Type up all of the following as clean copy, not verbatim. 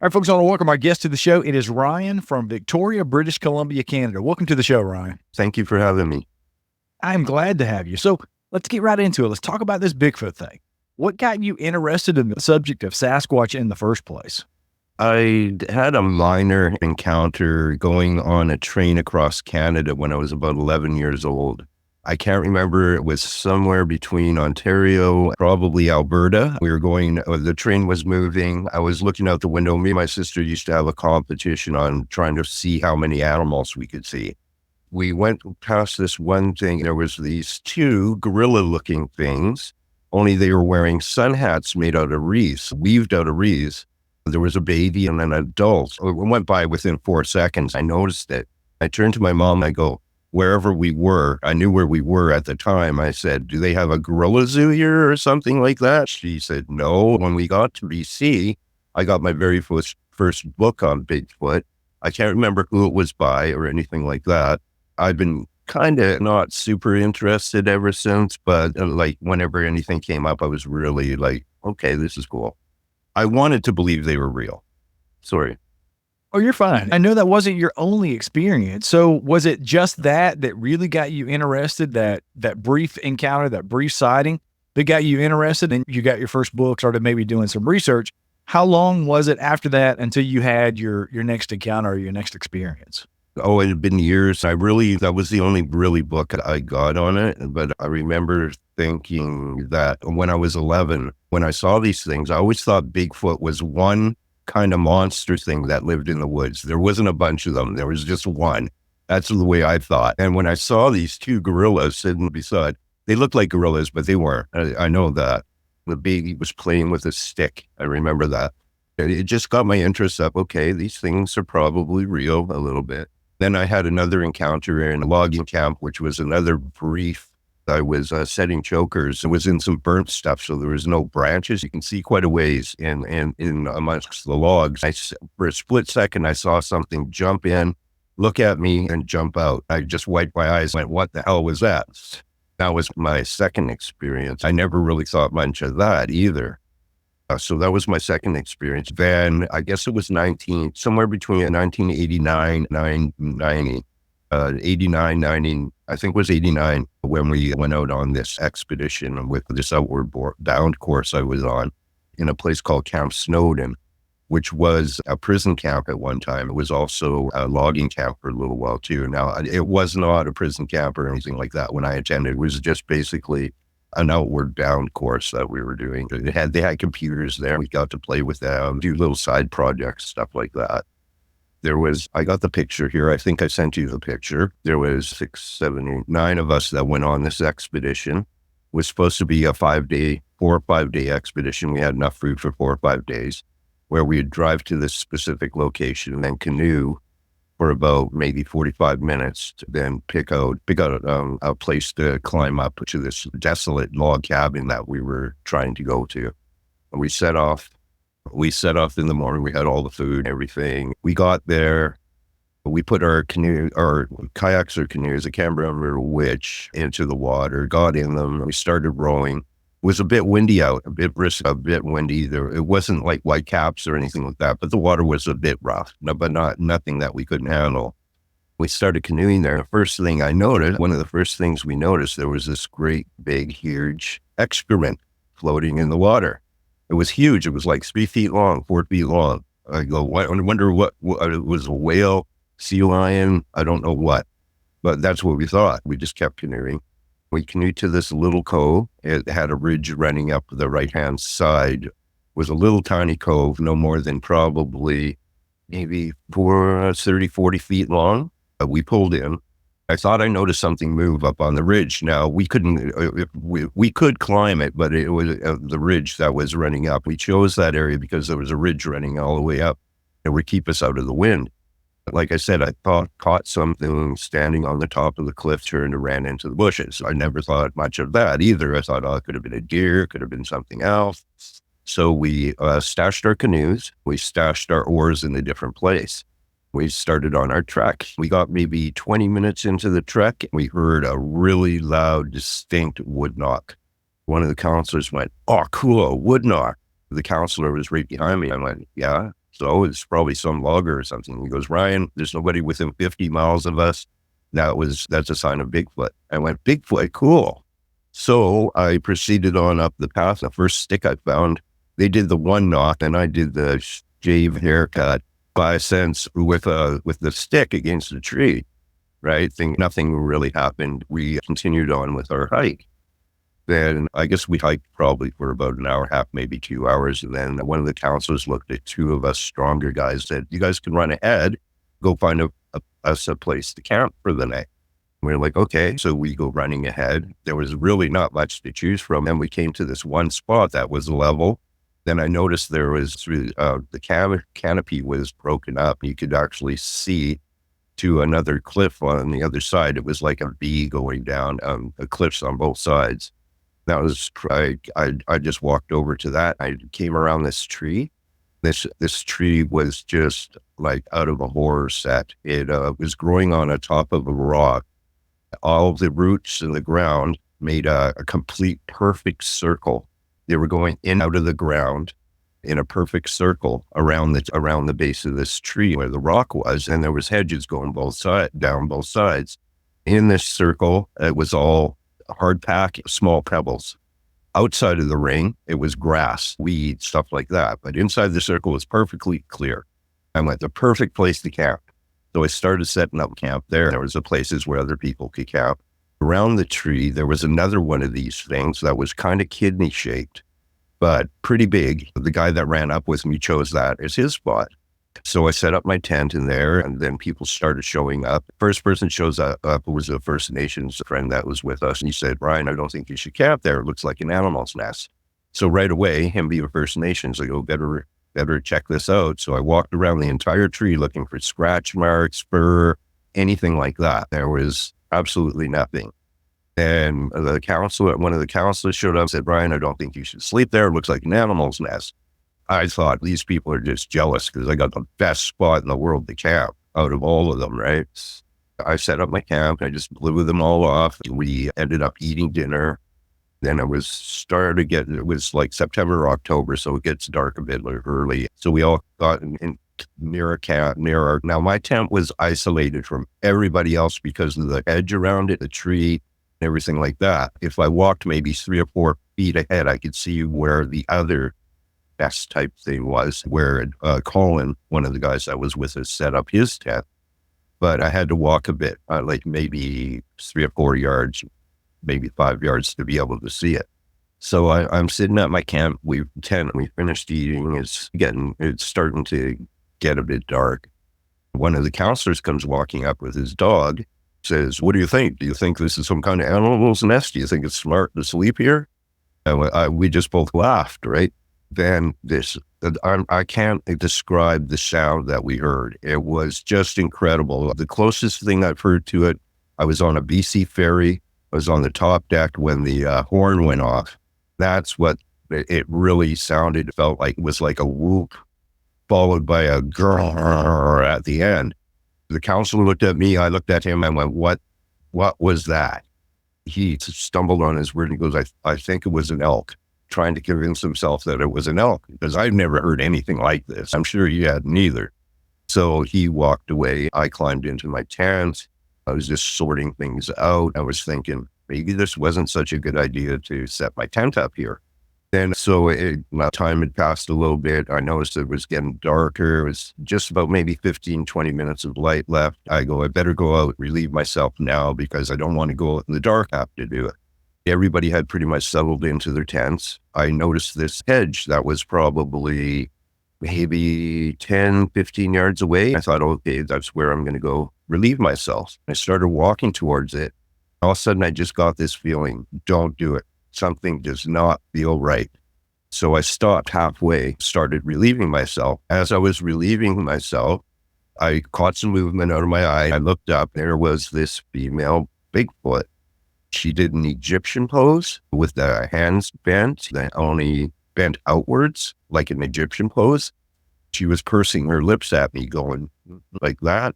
All right, folks, I want to welcome our guest to the show. It is Ryan from Victoria, British Columbia, Canada. Welcome to the show, Ryan. Thank you for having me. I'm glad to have you. So let's get right into it. Let's talk about this Bigfoot thing. What got you interested in the subject of Sasquatch in the first place? I had a minor encounter going on a train across Canada when I was about 11 years old. I can't remember. It was somewhere between Ontario, probably Alberta. We were going, the train was moving. I was looking out the window. Me and my sister used to have a competition on trying to see how many animals we could see. We went past this one thing. There was these two gorilla-looking things, only they were wearing sun hats made out of wreaths, weaved out of wreaths. There was a baby and an adult. It went by within 4 seconds. I noticed it. I turned to my mom. I go, wherever we were, I knew where we were at the time. I said, do they have a gorilla zoo here or something like that? She said, no. When we got to BC, I got my very first book on Bigfoot. I can't remember who it was by or anything like that. I've been kind of not super interested ever since, but like whenever anything came up, I was really like, okay, this is cool. I wanted to believe they were real. Sorry. Oh, you're fine. I know that wasn't your only experience. So was it just that really got you interested, that brief encounter, that brief sighting that got you interested, and you got your first book, started maybe doing some research? How long was it after that until you had your next encounter or your next experience? Oh, it had been years. That was the only really book I got on it. But I remember thinking that when I was 11, when I saw these things, I always thought Bigfoot was one kind of monster thing that lived in the woods. There wasn't a bunch of them. There was just one. That's the way I thought. And when I saw these two gorillas sitting beside, they looked like gorillas, but they weren't. I know that. The baby was playing with a stick. I remember that. It just got my interest up. Okay, these things are probably real a little bit. Then I had another encounter in a logging camp, which was another brief. I was setting chokers. It was in some burnt stuff, so there was no branches. You can see quite a ways in amongst the logs. For a split second, I saw something jump in, look at me, and jump out. I just wiped my eyes and went, what the hell was that? That was my second experience. I never really thought much of that either. So that was my second experience. Then I guess it was somewhere between 1989 and 90. 89, 90, I think it was 89 when we went out on this expedition with this outward bound course I was on in a place called Camp Snowden, which was a prison camp at one time. It was also a logging camp for a little while too. Now, it was not a prison camp or anything like that when I attended. It was just basically an outward bound course that we were doing. They had computers there. We got to play with them, do little side projects, stuff like that. I got the picture here. I think I sent you the picture. There was 6, 7, 8, 9 of us that went on this expedition. It was supposed to be a 4 or 5 day expedition. We had enough food for 4 or 5 days, where we'd drive to this specific location and then canoe for about maybe 45 minutes to then pick out a place to climb up to this desolate log cabin that we were trying to go to. And we set off in the morning. We had all the food, everything. We got there. We put our kayaks or canoes, I can't remember which, into the water, got in them. We started rowing. It was a bit windy out, a bit brisk, a bit windy. It wasn't like white caps or anything like that, but the water was a bit rough, but nothing that we couldn't handle. We started canoeing there. One of the first things we noticed, there was this great big, huge excrement floating in the water. It was huge. It was like 3 feet long, 4 feet long. I go, I wonder what it was, a whale, sea lion, I don't know what, but that's what we thought. We just kept canoeing. We canoed to this little cove. It had a ridge running up the right-hand side. It was a little tiny cove, no more than probably maybe 30, 40 feet long. We pulled in. I thought I noticed something move up on the ridge. Now, we could climb it, but it was the ridge that was running up. We chose that area because there was a ridge running all the way up. It would keep us out of the wind. Like I said, I caught something standing on the top of the cliff, turned and ran into the bushes. I never thought much of that either. I thought, it could have been a deer, it could have been something else. So we stashed our canoes. We stashed our oars in a different place. We started on our trek. We got maybe 20 minutes into the trek, and we heard a really loud, distinct wood knock. One of the counselors went, "Oh, cool, wood knock." The counselor was right behind me. I went, "Yeah." So it's probably some logger or something. He goes, Ryan, there's nobody within 50 miles of us. That's a sign of Bigfoot. I went, Bigfoot, cool. So I proceeded on up the path. The first stick I found, they did the one knock and I did the shave haircut 5 cents with the stick against the tree, right? Think nothing really happened. We continued on with our hike. Then I guess we hiked probably for about an hour and a half, maybe 2 hours. And then one of the counselors looked at two of us stronger guys, said, you guys can run ahead, go find us a place to camp for the night. We were like, okay. So we go running ahead. There was really not much to choose from. And we came to this one spot that was level. Then I noticed there was the canopy was broken up. You could actually see to another cliff on the other side. It was like a V going down, cliffs on both sides. That was, I just walked over to that. I came around this tree. This tree was just like out of a horror set. It was growing on the top of a rock. All of the roots in the ground made a complete perfect circle. They were going in out of the ground in a perfect circle around the base of this tree where the rock was, and there was hedges going down both sides. In this circle, it was all hard pack, small pebbles. Outside of the ring, it was grass, weeds, stuff like that. But inside the circle was perfectly clear. I went, the perfect place to camp. So I started setting up camp there. There was the places where other people could camp. Around the tree, there was another one of these things that was kind of kidney shaped, but pretty big. The guy that ran up with me chose that as his spot. So I set up my tent in there, and then people started showing up. First person shows up was a First Nations friend that was with us. And he said, Ryan, I don't think you should camp there. It looks like an animal's nest. So right away, him being First Nations, I go, better check this out. So I walked around the entire tree looking for scratch marks, fur, anything like that. There was absolutely nothing. And one of the counselors showed up and said, Ryan, I don't think you should sleep there. It looks like an animal's nest. I thought these people are just jealous because I got the best spot in the world to camp out of all of them, right? I set up my camp. I just blew them all off. We ended up eating dinner. Then it was like September or October, so it gets dark a bit early. So we all got in near a camp, now my tent was isolated from everybody else because of the hedge around it, the tree, everything like that. If I walked maybe 3 or 4 feet ahead, I could see where the other nest type thing was, where Colin, one of the guys that was with us, set up his tent. But I had to walk a bit, like maybe 3 or 4 yards, maybe 5 yards to be able to see it. So I'm sitting at my camp. We finished eating. It's starting to get a bit dark. One of the counselors comes walking up with his dog, says, what do you think? Do you think this is some kind of animal's nest? Do you think it's smart to sleep here? And we just both laughed, right? Then I can't describe the sound that we heard. It was just incredible. The closest thing I've heard to it, I was on a BC ferry. I was on the top deck when the horn went off. That's what it really sounded. It felt like it was like a whoop followed by a grrr at the end. The counselor looked at me. I looked at him and went, what was that? He stumbled on his word and he goes, I think it was an elk, trying to convince himself that it was an elk because I've never heard anything like this. I'm sure he hadn't either. So he walked away. I climbed into my tent. I was just sorting things out. I was thinking maybe this wasn't such a good idea to set my tent up here. Then time had passed a little bit. I noticed it was getting darker. It was just about maybe 15, 20 minutes of light left. I better go out, relieve myself now because I don't want to go out in the dark after do it. Everybody had pretty much settled into their tents. I noticed this hedge that was probably maybe 10, 15 yards away. I thought, okay, that's where I'm going to go relieve myself. I started walking towards it. All of a sudden, I just got this feeling, don't do it. Something does not feel right. So I stopped halfway, started relieving myself. As I was relieving myself, I caught some movement out of my eye. I looked up. There was this female Bigfoot. She did an Egyptian pose with the hands bent, only bent outwards like an Egyptian pose. She was pursing her lips at me going like that.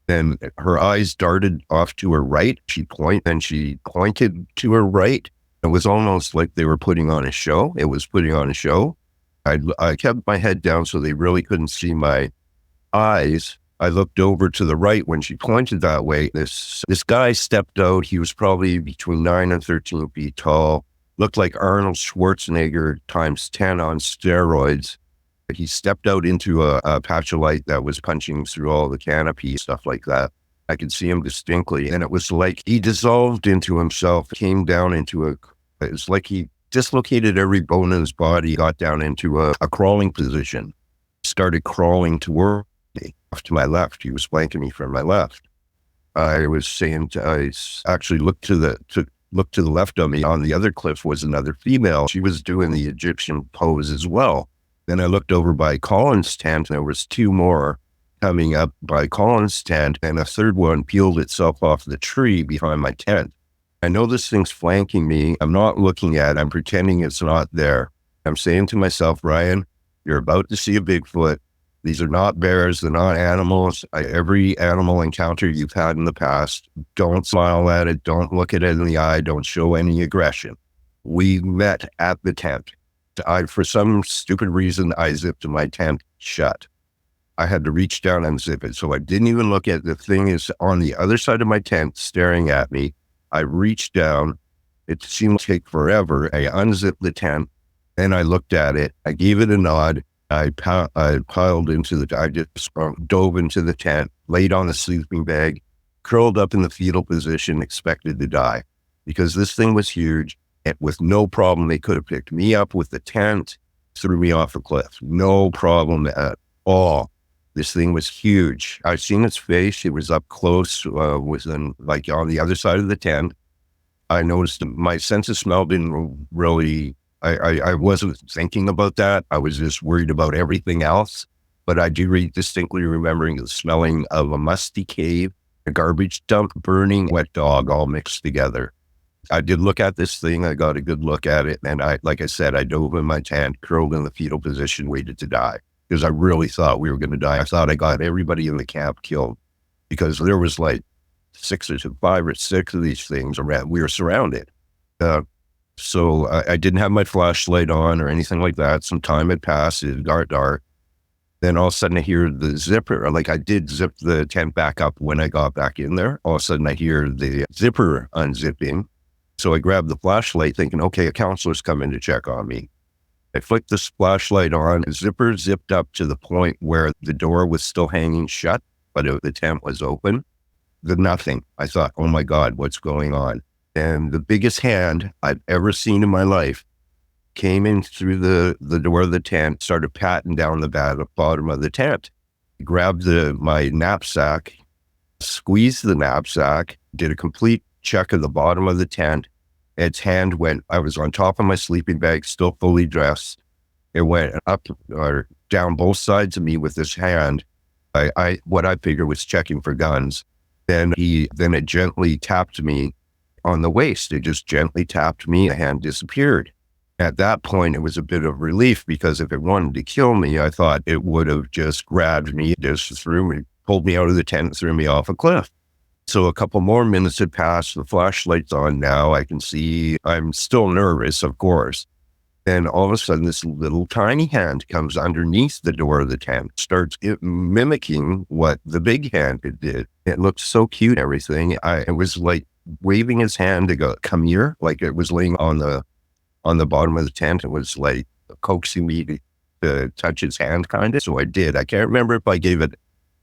Then her eyes darted off to her right. She pointed to her right. It was almost like they were putting on a show. It was putting on a show. I kept my head down so they really couldn't see my eyes. I looked over to the right when she pointed that way. This guy stepped out. He was probably between 9 and 13 feet tall. Looked like Arnold Schwarzenegger times 10 on steroids. He stepped out into a patch of light that was punching through all the canopy, stuff like that. I could see him distinctly. And it was like he dissolved into himself, came down into it was like he dislocated every bone in his body, got down into a crawling position, started crawling toward me, off to my left. He was flanking me from my left. I was saying, I actually looked to the left of me. On the other cliff was another female. She was doing the Egyptian pose as well. Then I looked over by Colin's tent, and there was two more coming up by Colin's tent, and a third one peeled itself off the tree behind my tent. I know this thing's flanking me. I'm not looking at it. I'm pretending it's not there. I'm saying to myself, Ryan, you're about to see a Bigfoot. These are not bears. They're not animals. Every animal encounter you've had in the past, don't smile at it. Don't look at it in the eye. Don't show any aggression. We met at the tent. For some stupid reason, I zipped my tent shut. I had to reach down and zip it. So I didn't even look at the thing is on the other side of my tent staring at me. I reached down. It seemed to take forever. I unzipped the tent. Then I looked at it. I gave it a nod. I piled into I just dove into the tent, laid on the sleeping bag, curled up in the fetal position, expected to die because this thing was huge. And with no problem, they could have picked me up with the tent, threw me off a cliff. No problem at all. This thing was huge. I've seen its face. It was up close, within, like on the other side of the tent. I noticed my sense of smell didn't really, I wasn't thinking about that. I was just worried about everything else. But I do distinctly remembering the smelling of a musty cave, a garbage dump, burning, wet dog all mixed together. I did look at this thing. I got a good look at it. And like I said, I dove in my tent, curled in the fetal position, waited to die. Because I really thought we were going to die. I thought I got everybody in the camp killed because there was like 5 or 6 of these things around. We were surrounded. So I didn't have my flashlight on or anything like that. Some time had passed. It got dark. Then all of a sudden I hear the zipper. Like I did zip the tent back up when I got back in there. All of a sudden I hear the zipper unzipping. So I grabbed the flashlight thinking, okay, a counselor's coming to check on me. I flicked this flashlight on, the zipper zipped up to the point where the door was still hanging shut, but the tent was open. Nothing. I thought, oh my God, what's going on? And the biggest hand I've ever seen in my life came in through the door of the tent, started patting down the bottom of the tent. Grabbed my knapsack, squeezed the knapsack, did a complete check of the bottom of the tent. Its hand went, I was on top of my sleeping bag, still fully dressed. It went up or down both sides of me with this hand. What I figured was checking for guns. Then it gently tapped me on the waist. It just gently tapped me. The hand disappeared. At that point, it was a bit of relief because if it wanted to kill me, I thought it would have just grabbed me, just pulled me out of the tent and threw me off a cliff. So a couple more minutes had passed. The flashlight's on now. I can see. I'm still nervous, of course. Then all of a sudden, this little tiny hand comes underneath the door of the tent, starts mimicking what the big hand did. It looked so cute and everything. It was like waving his hand to go, come here. Like it was laying on the bottom of the tent. It was like coaxing me to touch his hand, kind of. So I did. I can't remember if I gave it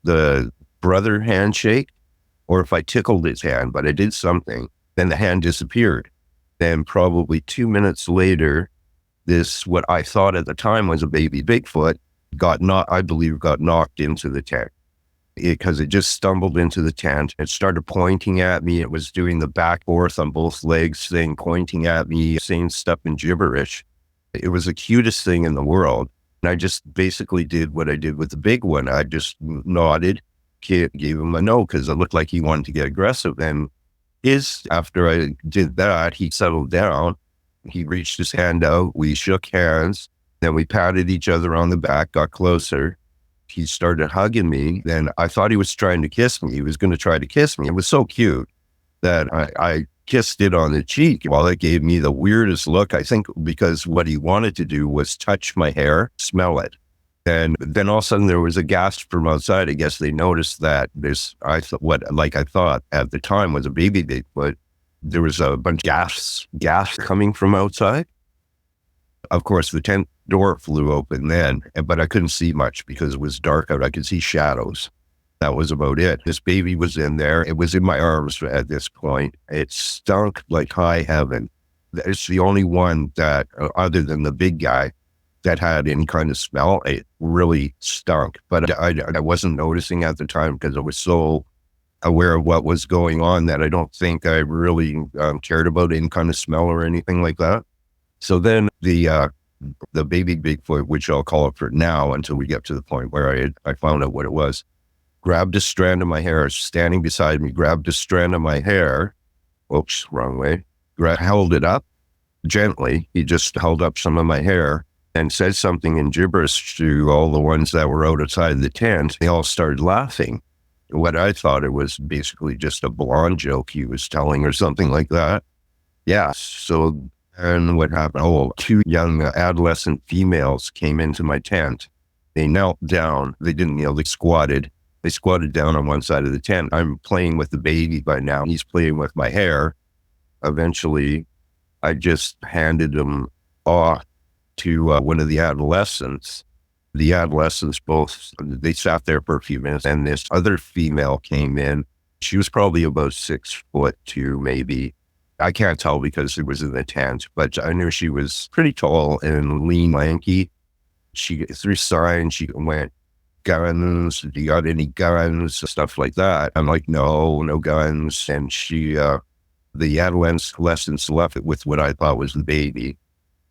the brother handshake or if I tickled his hand, but I did something. Then the hand disappeared. Then probably 2 minutes later, what I thought at the time was a baby Bigfoot got knocked into the tent because it just stumbled into the tent. It started pointing at me. It was doing the back forth on both legs thing, pointing at me, saying stuff in gibberish. It was the cutest thing in the world. And I just basically did what I did with the big one. I just nodded, gave him a no because it looked like he wanted to get aggressive. And after I did that, he settled down. He reached his hand out. We shook hands. Then we patted each other on the back, got closer. He started hugging me. Then I thought he was trying to kiss me. He was going to try to kiss me. It was so cute that I kissed it on the cheek. Well, it gave me the weirdest look, I think, because what he wanted to do was touch my hair, smell it. And then all of a sudden there was a gasp from outside. I guess they noticed that I thought at the time was a baby Bigfoot. There was a bunch of gas coming from outside. Of course, the tent door flew open then, but I couldn't see much because it was dark out. I could see shadows. That was about it. This baby was in there. It was in my arms at this point. It stunk like high heaven. It's the only one that, other than the big guy, that had any kind of smell. It really stunk. But I wasn't noticing at the time because I was so aware of what was going on that I don't think I really cared about any kind of smell or anything like that. So then the baby Bigfoot, which I'll call it for now until we get to the point where I found out what it was, grabbed a strand of my hair, standing beside me, grabbed a strand of my hair. Oops, wrong way. Held it up gently. He just held up some of my hair and said something in gibberish to all the ones that were outside the tent. They all started laughing. What I thought it was basically just a blonde joke he was telling or something like that. Yeah. So, and what happened? Oh, two young adolescent females came into my tent. They knelt down. They didn't kneel, they squatted. They squatted down on one side of the tent. I'm playing with the baby by now. He's playing with my hair. Eventually, I just handed him off to one of the adolescents. The adolescents they sat there for a few minutes, and this other female came in. She was probably about 6'2", maybe. I can't tell because it was in the tent, but I knew she was pretty tall and lean, lanky. She threw signs. She went, "Guns, do you got any guns?" Stuff like that. I'm like, no guns. And the adolescents left it with what I thought was the baby.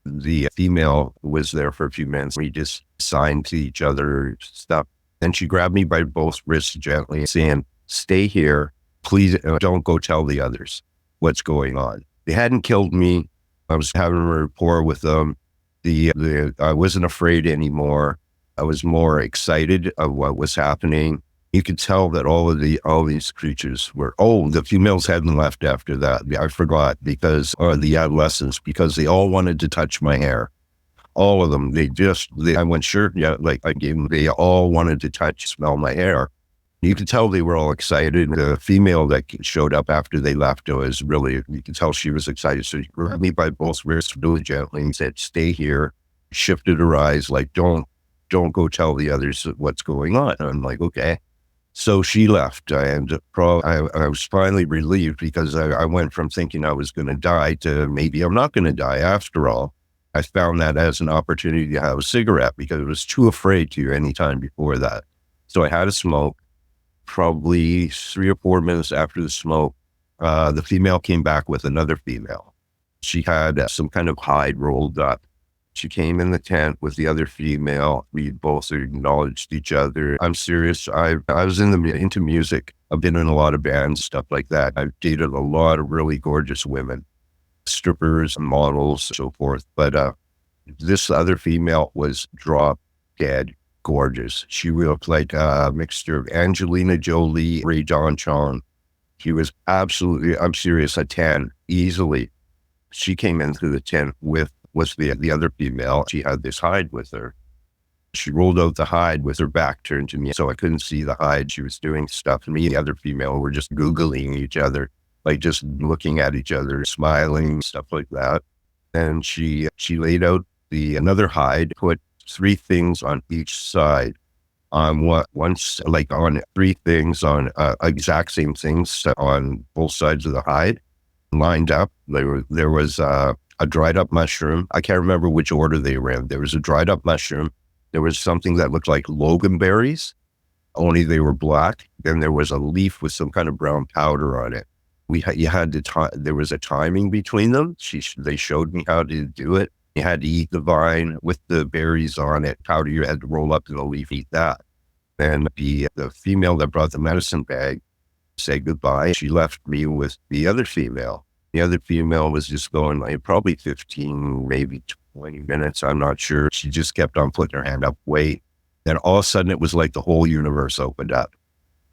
The female was there for a few minutes. We just signed to each other, stuff. Then she grabbed me by both wrists gently, saying, "Stay here. Please don't go tell the others what's going on." They hadn't killed me. I was having a rapport with them. I wasn't afraid anymore. I was more excited of what was happening. You could tell that all these creatures were, the females hadn't left after that. I forgot the adolescents, because they all wanted to touch my hair. All of them. I went, sure. Yeah. Like I gave them, they all wanted to smell my hair. You could tell they were all excited. The female that showed up after they left was really, you could tell she was excited. So she grabbed me by both wrists really gently and said, "Stay here." Shifted her eyes like, don't go tell the others what's going on. And I'm like, okay. So she left, and I was finally relieved because I went from thinking I was going to die to maybe I'm not going to die after all. I found that as an opportunity to have a cigarette because I was too afraid to any time before that. So I had a smoke. Probably 3 or 4 minutes after the smoke, the female came back with another female. She had some kind of hide rolled up. She came in the tent with the other female. We both acknowledged each other. I'm serious. I was into music. I've been in a lot of bands, stuff like that. I've dated a lot of really gorgeous women, strippers, models, so forth. But this other female was drop dead gorgeous. She looked like a mixture of Angelina Jolie, Ray Don Chong. She was absolutely, I'm serious, a 10, easily. She came into the tent with the other female. She had this hide with her. She rolled out the hide with her back turned to me, so I couldn't see the hide. She was doing stuff. And me and the other female were just Googling each other, like just looking at each other, smiling, stuff like that. And she laid out another hide, put 3 things on each side. On 3 things on exact same things on both sides of the hide, lined up. There was a dried up mushroom. I can't remember which order they were in. There was a dried up mushroom. There was something that looked like loganberries, only they were black. Then there was a leaf with some kind of brown powder on it. There was a timing between them. They showed me how to do it. You had to eat the vine with the berries on it. Powder you had to roll up in the leaf, eat that. Then the female that brought the medicine bag said goodbye. She left me with the other female. The other female was just going like probably 15, maybe 20 minutes. I'm not sure. She just kept on putting her hand up, wait. Then all of a sudden it was like the whole universe opened up.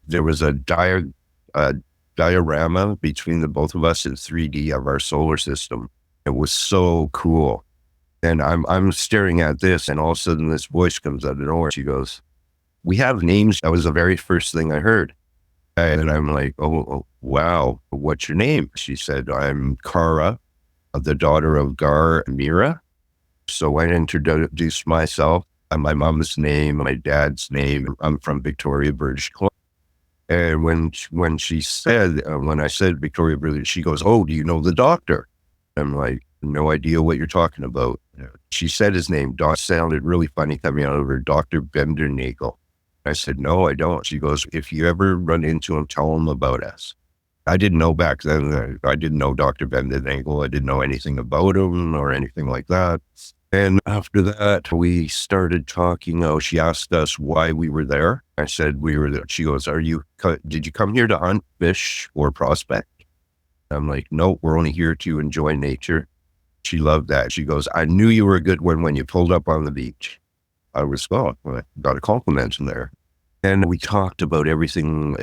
There was a diorama between the both of us in 3D of our solar system. It was so cool. And I'm staring at this, and all of a sudden this voice comes out of nowhere. She goes, "We have names." That was the very first thing I heard. And I'm like, oh, wow, what's your name? She said, "I'm Kara, the daughter of Gar and Mira." So I introduced myself, and my mom's name, my dad's name. I'm from Victoria, British Columbia. And when she said, when I said Victoria, British, she goes, "Oh, do you know the doctor?" I'm like, "No idea what you're talking about." She said his name. Doc sounded really funny coming out of her, Dr. Bendernagel. I said, "No, I don't." She goes, "If you ever run into him, tell him about us." I didn't know back then. I didn't know Dr. Bendernagel. I didn't know anything about him or anything like that. And after that, we started talking. Oh, she asked us why we were there. I said we were there. She goes, did you come here to hunt, fish, or prospect? I'm like, "No, we're only here to enjoy nature." She loved that. She goes, "I knew you were a good one when you pulled up on the beach." I was, oh, I got a compliment in there. And we talked about everything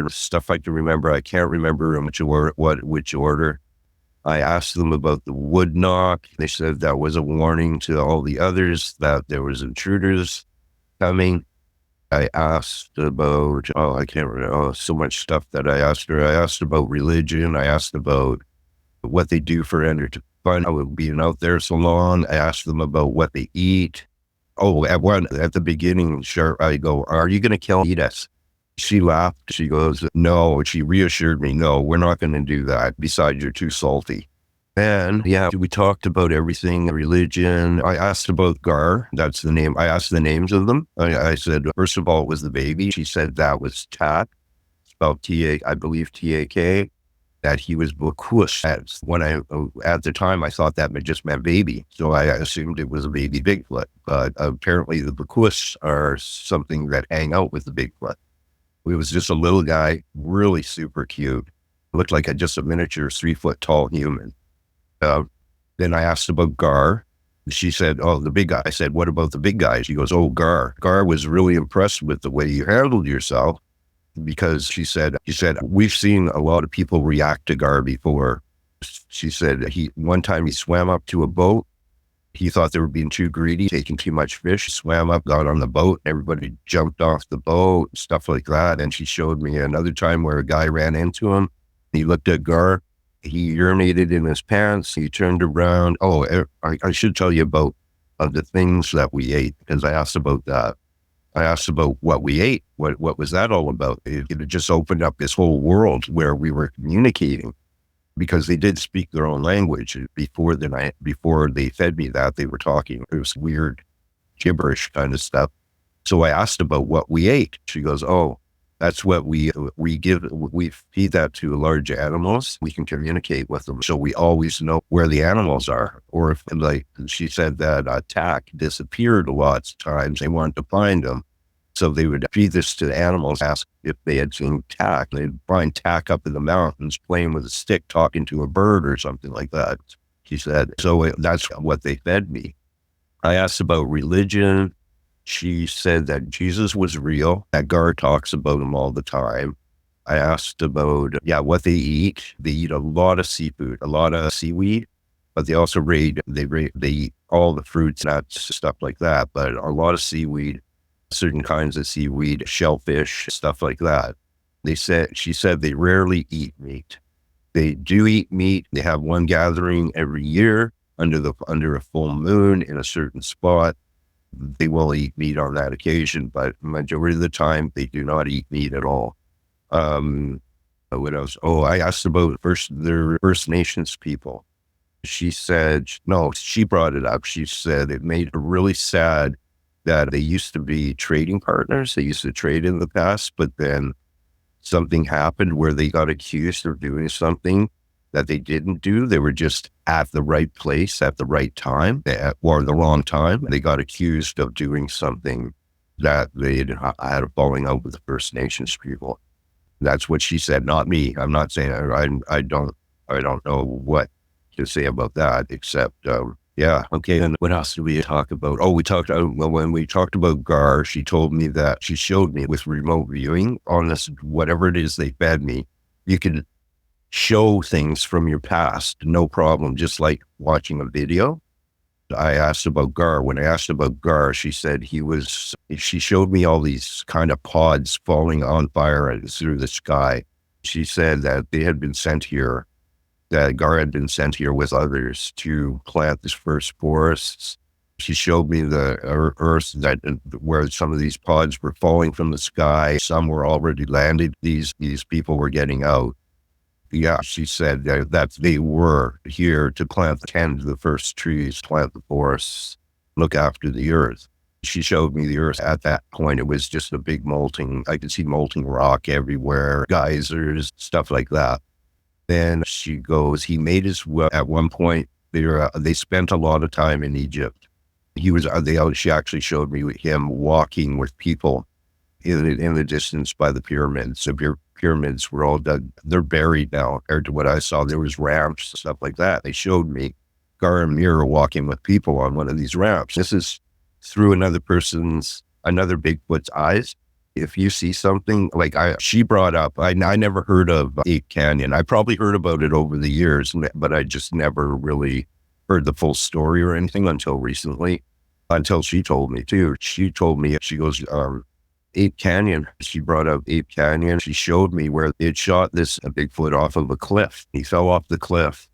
stuff I can remember. I can't remember in which order. I asked them about the wood knock. They said that was a warning to all the others that there was intruders coming. I asked about, I can't remember, so much stuff that I asked her. I asked about religion. I asked about what they do for entertainment, being out there so long. I asked them about what they eat. Oh, at the beginning, sure, I go, "Are you going to eat us?" She laughed. She goes, "No." She reassured me, "No, we're not going to do that. Besides, you're too salty." And yeah, we talked about everything, religion. I asked about Gar. That's the name. I asked the names of them. I said, first of all, it was the baby. She said that was Tak, spelled T-A, I believe T-A-K, that he was Bigfoot. At the time, I thought that just meant baby. So I assumed it was a baby Bigfoot. But apparently the Bigfoots are something that hang out with the Bigfoot. It was just a little guy, really super cute. Looked like just a miniature 3-foot tall human. Then I asked about Gar. She said, "Oh, the big guy." I said, "What about the big guy?" She goes, "Oh, Gar. Gar was really impressed with the way you handled yourself." Because she said, "We've seen a lot of people react to Gar before." She said one time he swam up to a boat. He thought they were being too greedy, taking too much fish, swam up, got on the boat. Everybody jumped off the boat, stuff like that. And she showed me another time where a guy ran into him. He looked at Gar. He urinated in his pants. He turned around. Oh, I should tell you about the things that we ate, because I asked about that. I asked about what we ate. What was that all about? It just opened up this whole world where we were communicating, because they did speak their own language. Before they fed me that, they were talking. It was weird, gibberish kind of stuff. So I asked about what we ate. She goes, "Oh, that's what we feed that to large animals. We can communicate with them. So we always know where the animals are." Or if, like she said, that Tak disappeared lots of times, they wanted to find him. So they would feed this to the animals, ask if they had seen Tak. They'd find Tak up in the mountains playing with a stick, talking to a bird or something like that. She said, so that's what they fed me. I asked about religion. She said that Jesus was real, that Gar talks about him all the time. I asked about, what they eat. They eat a lot of seafood, a lot of seaweed, but they also they eat all the fruits, nuts, stuff like that, but a lot of seaweed, certain kinds of seaweed, shellfish, stuff like that. She said they rarely eat meat. They do eat meat. They have one gathering every year under a full moon in a certain spot. They will eat meat on that occasion, but majority of the time they do not eat meat at all. What else? Oh, I asked about their First Nations people. She said, no, she brought it up. She said it made her really sad that they used to be trading partners. They used to trade in the past, but then something happened where they got accused of doing something that they didn't do. They were just at the right place at the right time, or the wrong time. They got accused of doing something that they had a falling out with the First Nations people. That's what she said, not me. I'm not saying I don't know what to say about that, except okay. And what else did we talk about? Oh, when we talked about Gar, she told me that she showed me with remote viewing on this, whatever it is they fed me. you could show things from your past, no problem, just like watching a video. I asked about Gar. When I asked about Gar, she said she showed me all these kind of pods falling on fire through the sky. She said that they had been sent here, that Gar had been sent here with others to plant these first forests. She showed me the earth where some of these pods were falling from the sky. Some were already landed. These people were getting out. Yeah, she said that they were here to tend the first trees, plant the forests, look after the earth. She showed me the earth. At that point, it was just a big I could see molten rock everywhere, geysers, stuff like that. Then she goes, he made his way. At one point, they spent a lot of time in Egypt. She actually showed me him walking with people in the distance by the pyramids. The pyramids were all dug. They're buried now compared to what I saw. There was ramps, stuff like that. They showed me Gar and Mira walking with people on one of these ramps. This is through another Bigfoot's eyes. If you see something like she brought up, I never heard of Ape Canyon. I probably heard about it over the years, but I just never really heard the full story or anything until recently, until she told me too. She told me, she goes, Ape Canyon. She brought up Ape Canyon. She showed me where it shot a Bigfoot off of a cliff. He fell off the cliff.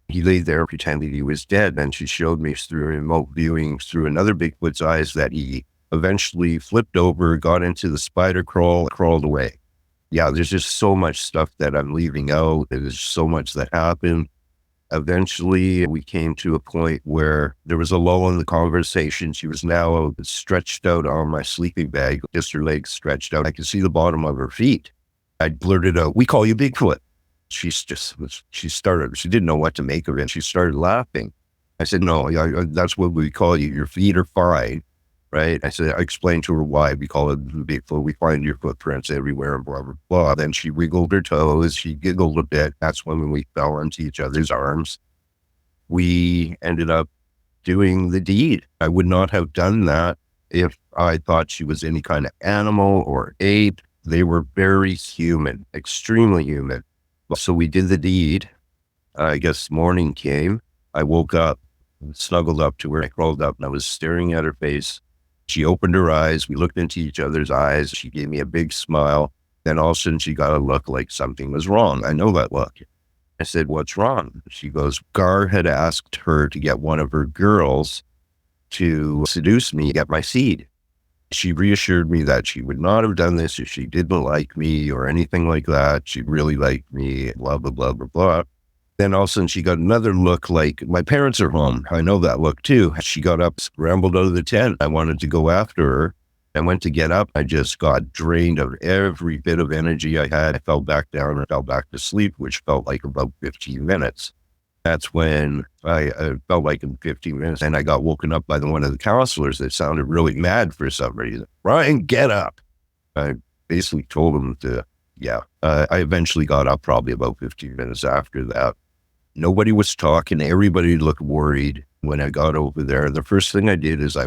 He lay there pretending he was dead. And she showed me through remote viewing through another Bigfoot's eyes that he eventually flipped over, got into the spider crawled away. Yeah, there's just so much stuff that I'm leaving out. There's so much that happened. Eventually, we came to a point where there was a lull in the conversation. She was now stretched out on my sleeping bag, just her legs stretched out. I could see the bottom of her feet. I blurted out, "We call you Bigfoot." She didn't know what to make of it. She started laughing. I said, "No, that's what we call you. Your feet are fine." Right? I explained to her why we call it Bigfoot. We find your footprints everywhere and blah, blah, blah. Then she wiggled her toes. She giggled a bit. That's when we fell into each other's arms. We ended up doing the deed. I would not have done that if I thought she was any kind of animal or ape. They were very human, extremely human. So we did the deed. I guess morning came. I woke up, snuggled up to her. I crawled up and I was staring at her face. She opened her eyes. We looked into each other's eyes. She gave me a big smile. Then all of a sudden she got a look like something was wrong. I know that look. I said, "What's wrong?" She goes, "Gar had asked her to get one of her girls to seduce me, get my seed. She reassured me that she would not have done this if she didn't like me or anything like that. She really liked me, blah, blah, blah, blah, blah." Then all of a sudden she got another look like, "My parents are home." I know that look too. She got up, scrambled out of the tent. I wanted to go after her. I went to get up. I just got drained of every bit of energy I had. I fell back down and fell back to sleep, which felt like about 15 minutes. That's when I felt like in 15 minutes, and I got woken up by one of the counselors that sounded really mad for some reason. "Ryan, get up." I basically told him to, I eventually got up probably about 15 minutes after that. Nobody was talking. Everybody looked worried when I got over there. The first thing I did is I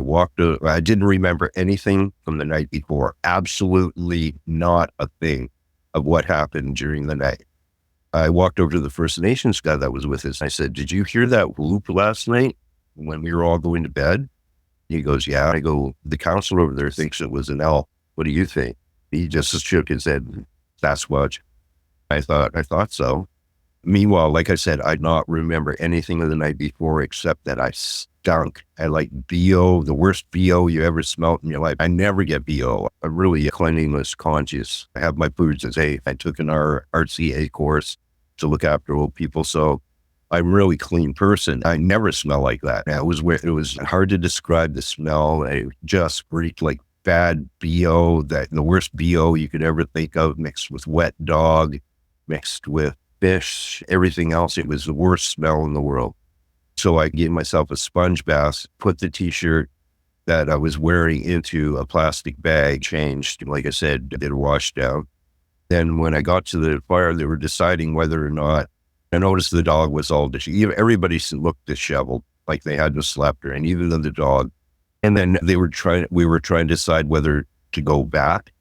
didn't remember anything from the night before. Absolutely not a thing of what happened during the night. I walked over to the First Nations guy that was with us. I said, "Did you hear that whoop last night when we were all going to bed?" He goes, "Yeah." I go, "The counselor over there thinks it was an elk. What do you think?" He just shook his head. "Sasquatch." I thought so. Meanwhile, like I said, I did not remember anything of the night before except that I stunk. I like BO, the worst BO you ever smelt in your life. I never get BO. I'm really cleanliness conscious. I have my foods as I took an RCA course to look after old people. So I'm a really clean person. I never smell like that. It was hard to describe the smell. It just reeked like bad BO, the worst BO you could ever think of, mixed with wet dog, mixed with fish, everything else. It was the worst smell in the world. So I gave myself a sponge bath, put the t-shirt that I was wearing into a plastic bag, changed, like I said, did a wash down. Then when I got to the fire, they were deciding whether or not, I noticed the dog was all disheveled. Everybody looked disheveled, like they hadn't slept, and even the dog. And then we were trying to decide whether to go back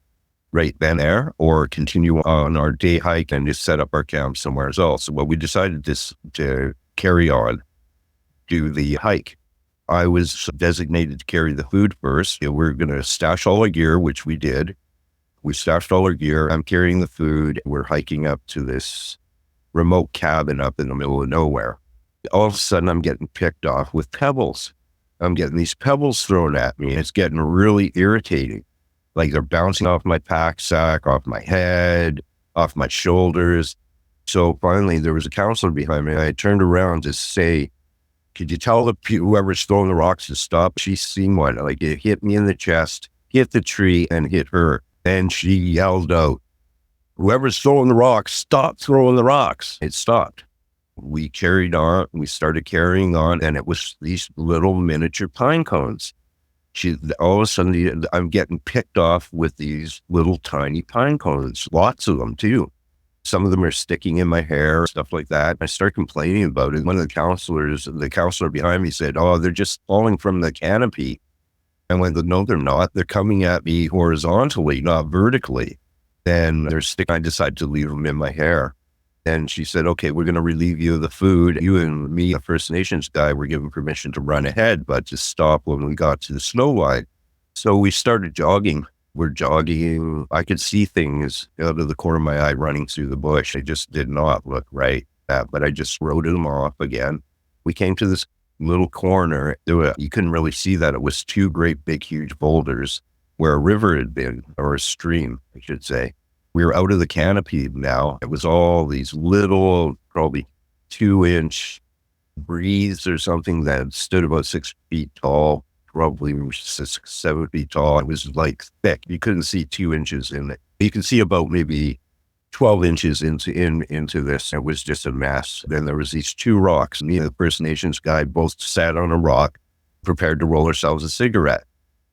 right then there, or continue on our day hike and just set up our camp somewhere else. Well, we decided to carry on, do the hike. I was designated to carry the food first. We're going to stash all our gear, which we did. We stashed all our gear. I'm carrying the food. We're hiking up to this remote cabin up in the middle of nowhere. All of a sudden, I'm getting picked off with pebbles. I'm getting these pebbles thrown at me. It's getting really irritating. Like they're bouncing off my pack sack, off my head, off my shoulders. So finally, there was a counselor behind me. I turned around to say, could you tell whoever's throwing the rocks to stop? She's seen one. Like it hit me in the chest, hit the tree, and hit her. And she yelled out, whoever's throwing the rocks, stop throwing the rocks. It stopped. We carried on. We started carrying on, and it was these little miniature pine cones. All of a sudden, I'm getting picked off with these little tiny pine cones, lots of them too. Some of them are sticking in my hair, stuff like that. I start complaining about it. One of the counselor behind me said, oh, they're just falling from the canopy. I went, no, they're not. They're coming at me horizontally, not vertically. Then I decided to leave them in my hair. And she said, okay, we're going to relieve you of the food. You and me, a First Nations guy, were given permission to run ahead, but to stop when we got to the snow line. So we started jogging. We're jogging. I could see things out of the corner of my eye running through the bush. They just did not look right. But I just wrote them off again. We came to this little corner. You couldn't really see that. It was two great big huge boulders where a river had been, or a stream, I should say. We were out of the canopy now. It was all these little, probably 2-inch breeze or something that stood about 6 feet tall, probably 6, 7 feet tall. It was like thick. You couldn't see 2 inches in it. You could see about maybe 12 inches into this. It was just a mess. Then there was these two rocks. Me and the First Nations guy both sat on a rock, prepared to roll ourselves a cigarette.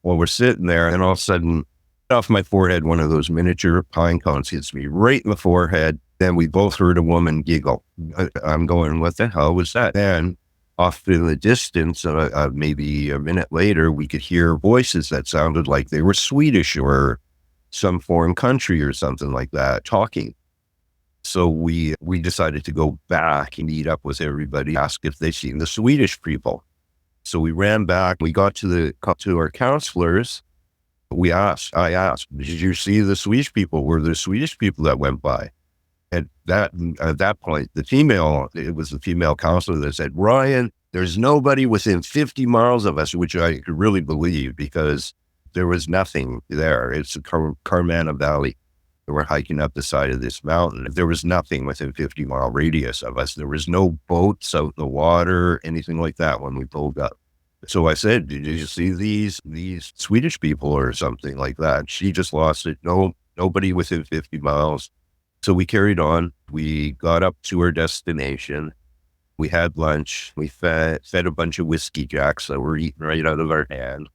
Well, we're sitting there, and all of a sudden, off my forehead, one of those miniature pine cones hits me right in the forehead. Then we both heard a woman giggle. I'm going, what the hell was that? Then off in the distance, maybe a minute later, we could hear voices that sounded like they were Swedish or some foreign country or something like that talking. So we decided to go back and meet up with everybody, ask if they'd seen the Swedish people. So we ran back. We got to our counselors. I asked, did you see the Swedish people? Were there Swedish people that went by? At that point, it was the female counselor that said, Ryan, there's nobody within 50 miles of us, which I could really believe because there was nothing there. It's the Carmana Valley. We were hiking up the side of this mountain. There was nothing within 50-mile radius of us. There was no boats out in the water, anything like that when we pulled up. So I said, did you see these Swedish people or something like that? She just lost it. No, nobody within 50 miles. So we carried on. We got up to our destination. We had lunch. We fed a bunch of whiskey jacks that were eaten right out of our hand.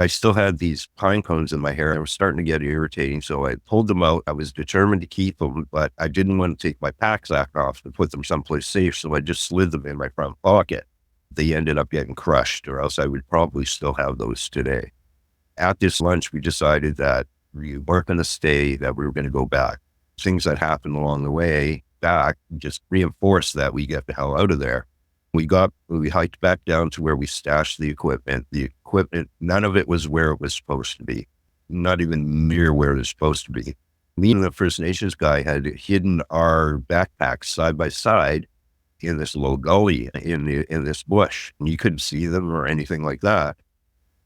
I still had these pine cones in my hair. They were starting to get irritating. So I pulled them out. I was determined to keep them, but I didn't want to take my pack sack off and put them someplace safe. So I just slid them in my front pocket. They ended up getting crushed, or else I would probably still have those today. At this lunch, we decided that we weren't going to stay, that we were going to go back. Things that happened along the way back just reinforced that we get the hell out of there. We hiked back down to where we stashed the equipment. The equipment, none of it was where it was supposed to be, not even near where it was supposed to be. Me and the First Nations guy had hidden our backpacks side by side in this low gully in this bush. And you couldn't see them or anything like that.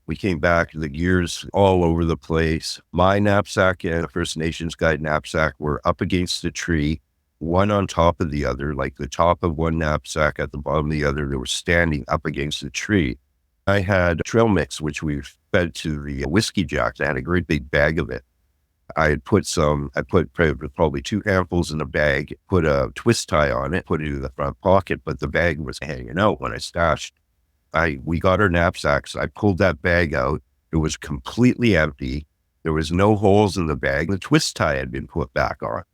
We came back, the gears all over the place. My knapsack and the First Nations guy knapsack were up against the tree, one on top of the other, like the top of one knapsack at the bottom of the other. They were standing up against the tree. I had trail mix, which we fed to the whiskey jacks. I had a great big bag of it. I put probably 2 handfuls in a bag, put a twist tie on it, put it in the front pocket, but the bag was hanging out when I stashed. We got our knapsacks. I pulled that bag out. It was completely empty. There was no holes in the bag. The twist tie had been put back on,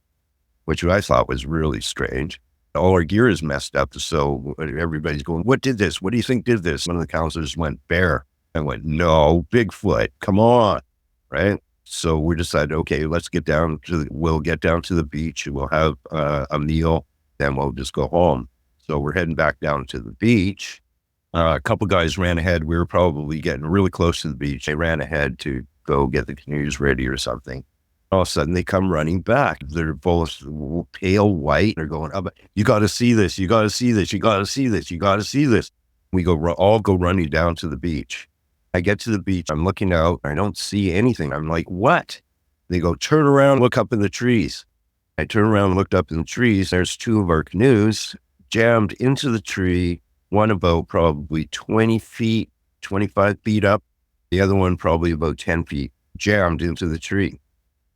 which I thought was really strange. All our gear is messed up. So everybody's going, what did this? What do you think did this? One of the counselors went, bear. I went, no, Bigfoot. Come on. Right. So we decided, okay, we'll get down to the beach and we'll have a meal, then we'll just go home. So we're heading back down to the beach. A couple guys ran ahead. We were probably getting really close to the beach. They ran ahead to go get the canoes ready or something. All of a sudden they come running back. They're both pale white. They're going, oh, you got to see this. You got to see this. You got to see this. You got to see this. We all go running down to the beach. I get to the beach. I'm looking out. I don't see anything. I'm like, what? They go, turn around, look up in the trees. I turn around and looked up in the trees. There's two of our canoes jammed into the tree. One about probably 20 feet, 25 feet up. The other one probably about 10 feet, jammed into the tree.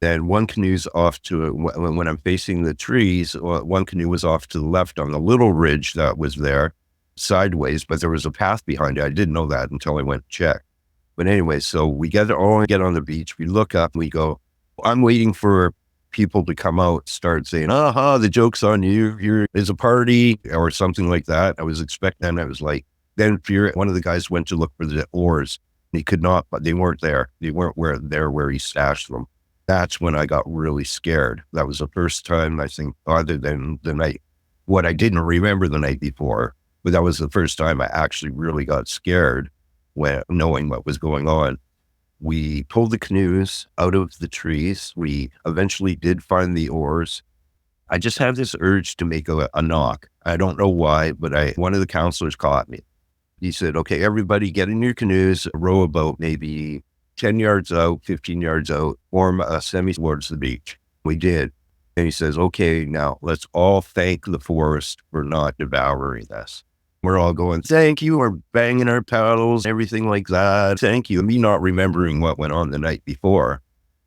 Then one canoe's off to, when I'm facing the trees, one canoe was off to the left on the little ridge that was there, sideways, but there was a path behind it. I didn't know that until I went to check. But anyway, so we get on the beach. We look up and we go, I'm waiting for people to come out, start saying, the joke's on you. Here is a party or something like that. I was expecting, I was like, then one of the guys went to look for the oars. He could not, but they weren't there. They weren't where he stashed them. That's when I got really scared. That was the first time, I think, other than the night, what I didn't remember the night before, but that was the first time I actually really got scared when knowing what was going on. We pulled the canoes out of the trees. We eventually did find the oars. I just had this urge to make a knock. I don't know why, but one of the counselors caught me. He said, okay, everybody get in your canoes, row about maybe 10 yards out, 15 yards out, form a semi towards the beach. We did. And he says, okay, now let's all thank the forest for not devouring us. We're all going, thank you. We're banging our paddles, everything like that. Thank you. Me not remembering what went on the night before.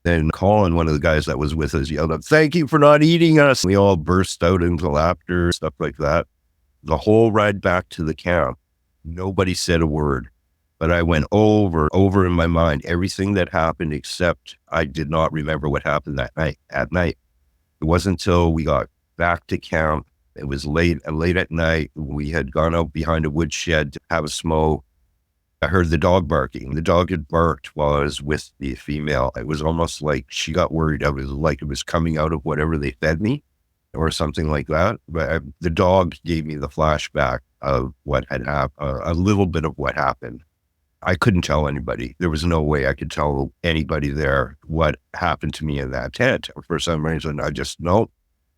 Then Colin, one of the guys that was with us, yelled up, thank you for not eating us. We all burst out into laughter, stuff like that. The whole ride back to the camp, nobody said a word. But I went over in my mind, everything that happened, except I did not remember what happened that night. At night, it wasn't until we got back to camp. It was late at night. We had gone out behind a woodshed to have a smoke. I heard the dog barking. The dog had barked while I was with the female. It was almost like she got worried. I was like, it was coming out of whatever they fed me or something like that. But the dog gave me the flashback of what had happened, a little bit of what happened. I couldn't tell anybody. There was no way I could tell anybody there what happened to me in that tent. For some reason, I just, nope.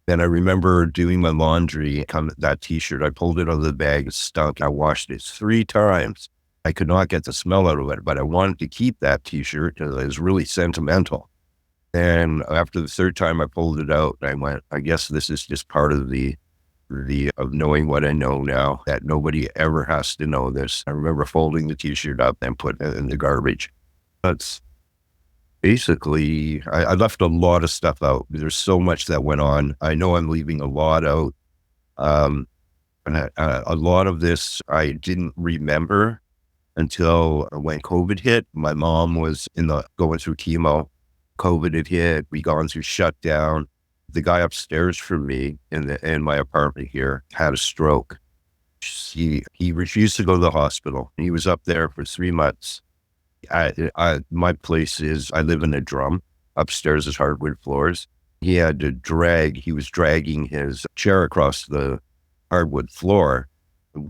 Then I remember doing my laundry, that t-shirt, I pulled it out of the bag, it stunk. I washed it 3 times. I could not get the smell out of it, but I wanted to keep that t-shirt because it was really sentimental. And after the 3rd time I pulled it out, I went, I guess this is just part of of knowing what I know now, that nobody ever has to know this. I remember folding the t-shirt up and putting it in the garbage. That's basically, I left a lot of stuff out. There's so much that went on. I know I'm leaving a lot out. And a lot of this I didn't remember until when COVID hit. My mom was going through chemo. COVID had hit. We gone through shutdown. The guy upstairs from me in my apartment here had a stroke. He refused to go to the hospital. He was up there for 3 months. My place I live in a drum. Upstairs is hardwood floors. He was dragging his chair across the hardwood floor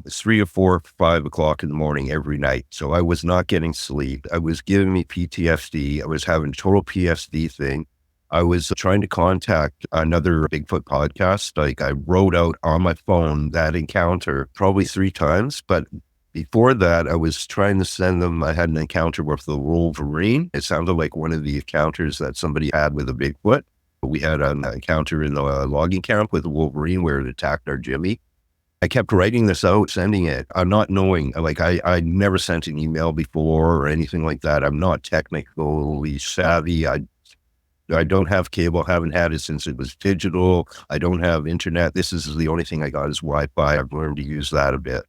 3 or 4 or 5 o'clock in the morning every night. So I was not getting sleep. I was giving me PTSD. I was having total PTSD thing. I was trying to contact another Bigfoot podcast. Like I wrote out on my phone that encounter probably 3 times, but before that, I was trying to send them. I had an encounter with the Wolverine. It sounded like one of the encounters that somebody had with a Bigfoot. We had an encounter in the logging camp with a Wolverine where it attacked our Jimmy. I kept writing this out, sending it. I'm not knowing, like I never sent an email before or anything like that. I'm not technically savvy. I don't have cable, haven't had it since it was digital. I don't have internet. This is the only thing I got is Wi-Fi. I've learned to use that a bit.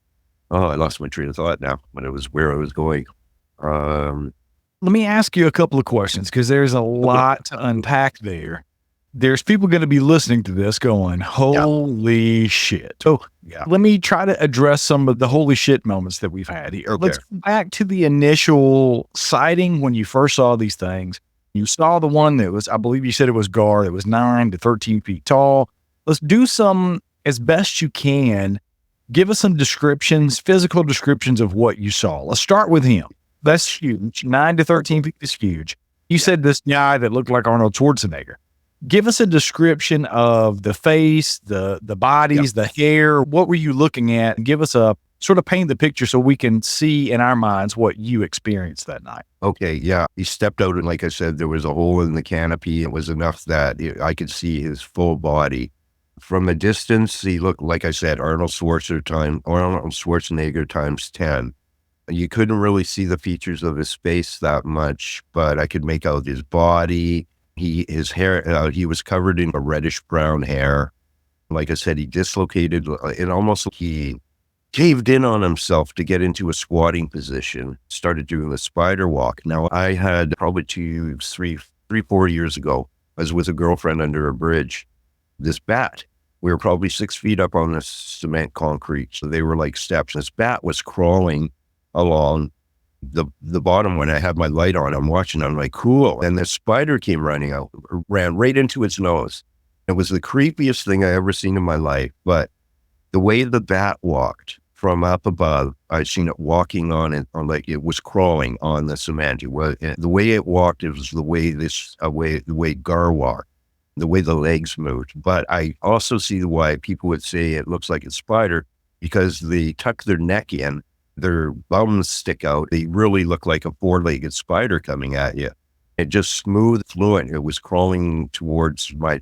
Oh, I lost my train of thought now, but it was where I was going. Let me ask you a couple of questions because there's a lot to unpack there. There's people going to be listening to this going, holy shit. So let me try to address some of the holy shit moments that we've had here. Okay. Let's go back to the initial sighting when you first saw these things. You saw the one that was, I believe you said it was Gar, that was 9 to 13 feet tall. Let's do some, as best you can, give us some descriptions, physical descriptions of what you saw. Let's start with him. That's huge. 9 to 13 feet is huge. You said this guy that looked like Arnold Schwarzenegger. Give us a description of the face, the bodies, the hair. What were you looking at? And give us a sort of paint the picture so we can see in our minds what you experienced that night. Okay, yeah. He stepped out, and like I said, there was a hole in the canopy. It was enough that I could see his full body. From a distance, he looked, like I said, Arnold Schwarzenegger times 10. You couldn't really see the features of his face that much, but I could make out his body. His hair, he was covered in a reddish brown hair. Like I said, he dislocated, and almost he caved in on himself to get into a squatting position, started doing the spider walk. Now, I had probably 4 years ago, I was with a girlfriend under a bridge, this bat. We were probably 6 feet up on the cement concrete. So they were like steps. This bat was crawling along the bottom when I had my light on. I'm watching, I'm like, cool. And the spider came running out, ran right into its nose. It was the creepiest thing I ever seen in my life. But the way the bat walked from up above, I'd seen it walking on it, or like it was crawling on the cement. The way it walked, it was the way Gar walked, the way the legs moved. But I also see why people would say it looks like a spider, because they tuck their neck in, their bums stick out. They really look like a 4-legged spider coming at you. It just smooth, fluent. It was crawling towards my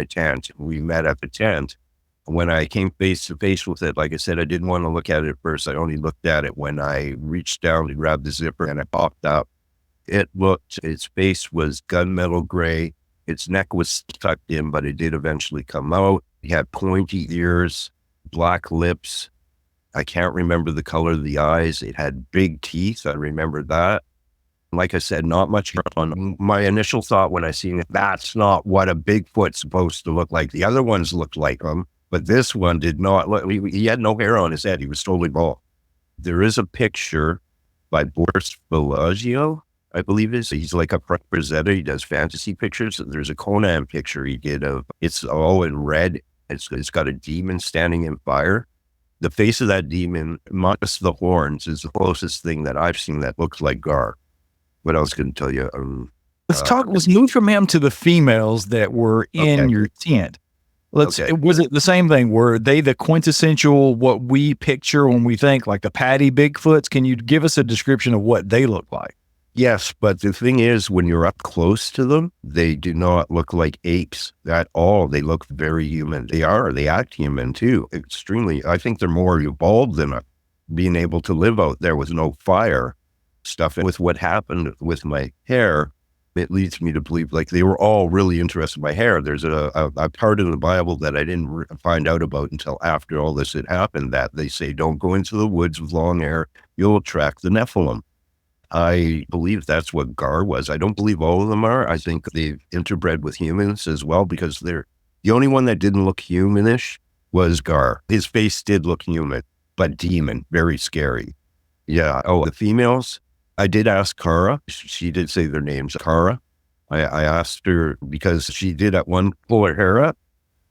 tent. We met at the tent. When I came face to face with it, like I said, I didn't want to look at it at first. I only looked at it when I reached down to grab the zipper and it popped up. Its face was gunmetal gray. Its neck was tucked in, but it did eventually come out. It had pointy ears, black lips. I can't remember the color of the eyes. It had big teeth. I remember that. Like I said, not much on. My initial thought when I seen it, that's not what a Bigfoot's supposed to look like. The other ones looked like him, but this one did not look. He had no hair on his head. He was totally bald. There is a picture by Boris Bellagio, I believe it is. He's like a presenter. He does fantasy pictures. There's a Conan picture he did of, it's all in red. It's got a demon standing in fire. The face of that demon, minus the horns, is the closest thing that I've seen that looks like Gar. What else can I tell you? Let's move from him to the females that were in your tent. Was it the same thing? Were they the quintessential, what we picture when we think like the Patty Bigfoots? Can you give us a description of what they look like? Yes, but the thing is, when you're up close to them, they do not look like apes at all. They look very human. They act human too. Extremely. I think they're more evolved than being able to live out there with no fire stuff. And with what happened with my hair, it leads me to believe like they were all really interested in my hair. There's a part in the Bible that I didn't find out about until after all this had happened, that they say, don't go into the woods with long hair. You'll attract the Nephilim. I believe that's what Gar was. I don't believe all of them are. I think they've interbred with humans as well, because the only one that didn't look humanish was Gar. His face did look human, but demon, very scary. Yeah. Oh, the females, I did ask Kara. She did say their names, Kara. I asked her because she did at one pull her hair up.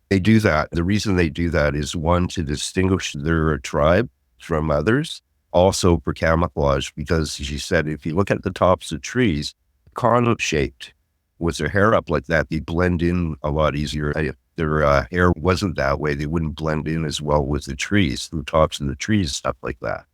They do that. The reason they do that is, one, to distinguish their tribe from others. Also for camouflage, because she said if you look at the tops of trees, cone shaped, with their hair up like that, they blend in a lot easier. If their hair wasn't that way, they wouldn't blend in as well with the trees, the tops of the trees, stuff like that.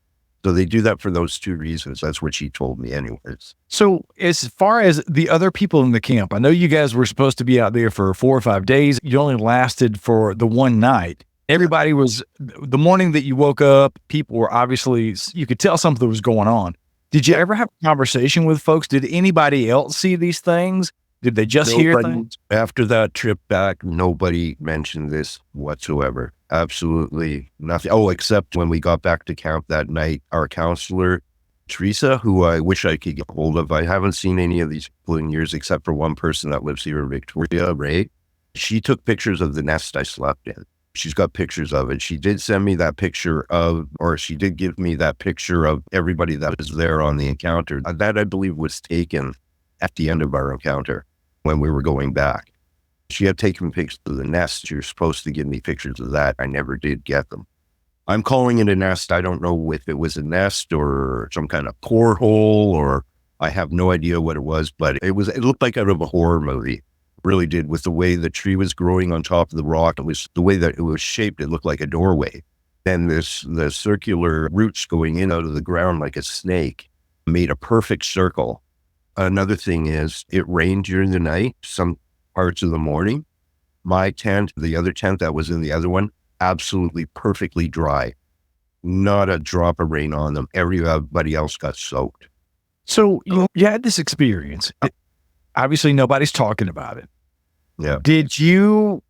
So they do that for those two reasons. That's what she told me anyways. So as far as the other people in the camp, I know you guys were supposed to be out there for 4 or 5 days. You only lasted for the one night. Everybody was, the morning that you woke up, people were obviously, you could tell something was going on. Did you ever have a conversation with folks? Did anybody else see these things? Did they just hear things? After that trip back, nobody mentioned this whatsoever. Absolutely nothing. Oh, except when we got back to camp that night, our counselor, Teresa, who I wish I could get hold of. I haven't seen any of these people in years, except for one person that lives here in Victoria, Ray. She took pictures of the nest I slept in. She's got pictures of it. She did send me that picture she did give me that picture of everybody that was there on the encounter. That I believe was taken at the end of our encounter when we were going back. She had taken pictures of the nest. She was supposed to give me pictures of that. I never did get them. I'm calling it a nest. I don't know if it was a nest or some kind of porthole, or I have no idea what it was, but it looked like out of a horror movie. It really did, with the way the tree was growing on top of the rock. It was the way that it was shaped. It looked like a doorway. And the circular roots going in out of the ground like a snake made a perfect circle. Another thing is it rained during the night, some parts of the morning. My tent, the other tent that was in the other one, absolutely perfectly dry. Not a drop of rain on them. Everybody else got soaked. So you had this experience. Obviously, nobody's talking about it. Yeah. Did you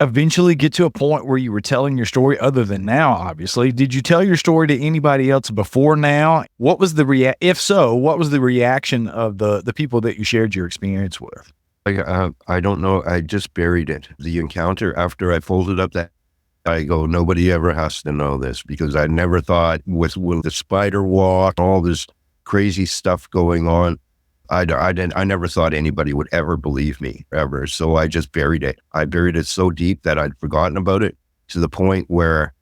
eventually get to a point where you were telling your story, other than now, obviously? Did you tell your story to anybody else before now? What was the if so, what was the reaction of the people that you shared your experience with? I don't know. I just buried it. The encounter, after I folded up that, I go, nobody ever has to know this, because I never thought with the spider walk, all this crazy stuff going on, I never thought anybody would ever believe me, ever. So I just buried it. I buried it so deep that I'd forgotten about it, to the point where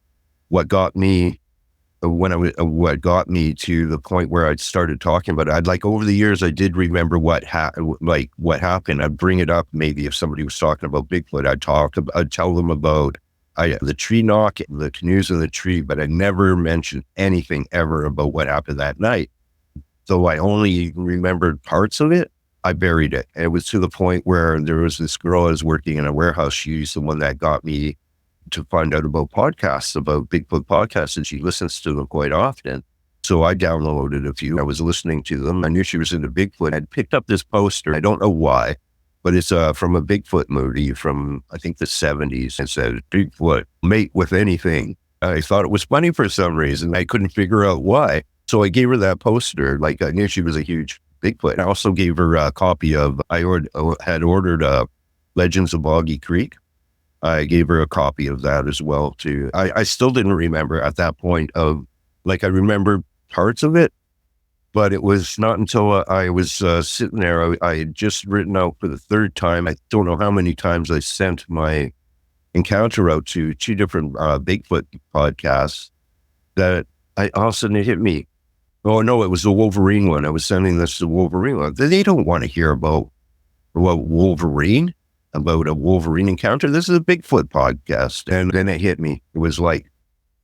what got me to the point where I started talking about it. Like, over the years, I did remember what happened. I'd bring it up. Maybe if somebody was talking about Bigfoot, I'd tell them about the tree knock, the canoes in the tree, but I never mentioned anything ever about what happened that night. So I only remembered parts of it. I buried it. And it was to the point where there was this girl I was working in a warehouse. She's the one that got me to find out about podcasts, about Bigfoot podcasts, and she listens to them quite often. So I downloaded a few. I was listening to them. I knew she was into Bigfoot. I'd picked up this poster. I don't know why, but it's from a Bigfoot movie from, I think, the 70s. It said, "Bigfoot, mate with anything." I thought it was funny for some reason. I couldn't figure out why. So I gave her that poster. Like, I knew she was a huge Bigfoot. I also gave her a copy of, I had ordered Legends of Boggy Creek. I gave her a copy of that as well, too. I still didn't remember at that point I remember parts of it, but it was not until I was sitting there. I had just written out for the third time. I don't know how many times I sent my encounter out to 2 different Bigfoot podcasts, that all of a sudden it hit me. Oh, no, it was the Wolverine one. I was sending this to Wolverine one. They don't want to hear about Wolverine, about a Wolverine encounter. This is a Bigfoot podcast. And then it hit me. It was like,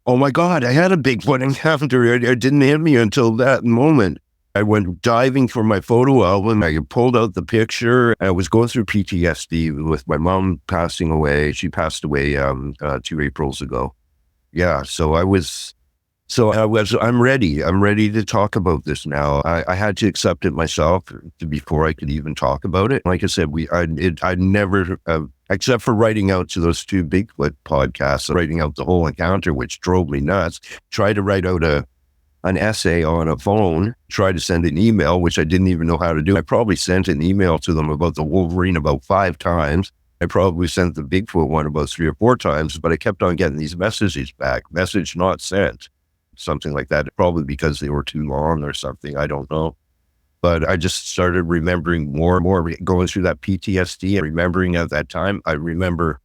oh my God, I had a Bigfoot encounter. It didn't hit me until that moment. I went diving for my photo album. I pulled out the picture. I was going through PTSD with my mom passing away. She passed away 2 Aprils ago. Yeah, I'm ready. I'm ready to talk about this now. I had to accept it myself before I could even talk about it. Like I said, I never, except for writing out to those 2 Bigfoot podcasts, writing out the whole encounter, which drove me nuts. Tried to write out an essay on a phone, tried to send an email, which I didn't even know how to do. I probably sent an email to them about the Wolverine about 5 times. I probably sent the Bigfoot one about 3 or 4 times, but I kept on getting these messages back. Message not sent. Something like that, probably because they were too long or something. I don't know. But I just started remembering more and more, going through that PTSD and remembering at that time. I remember,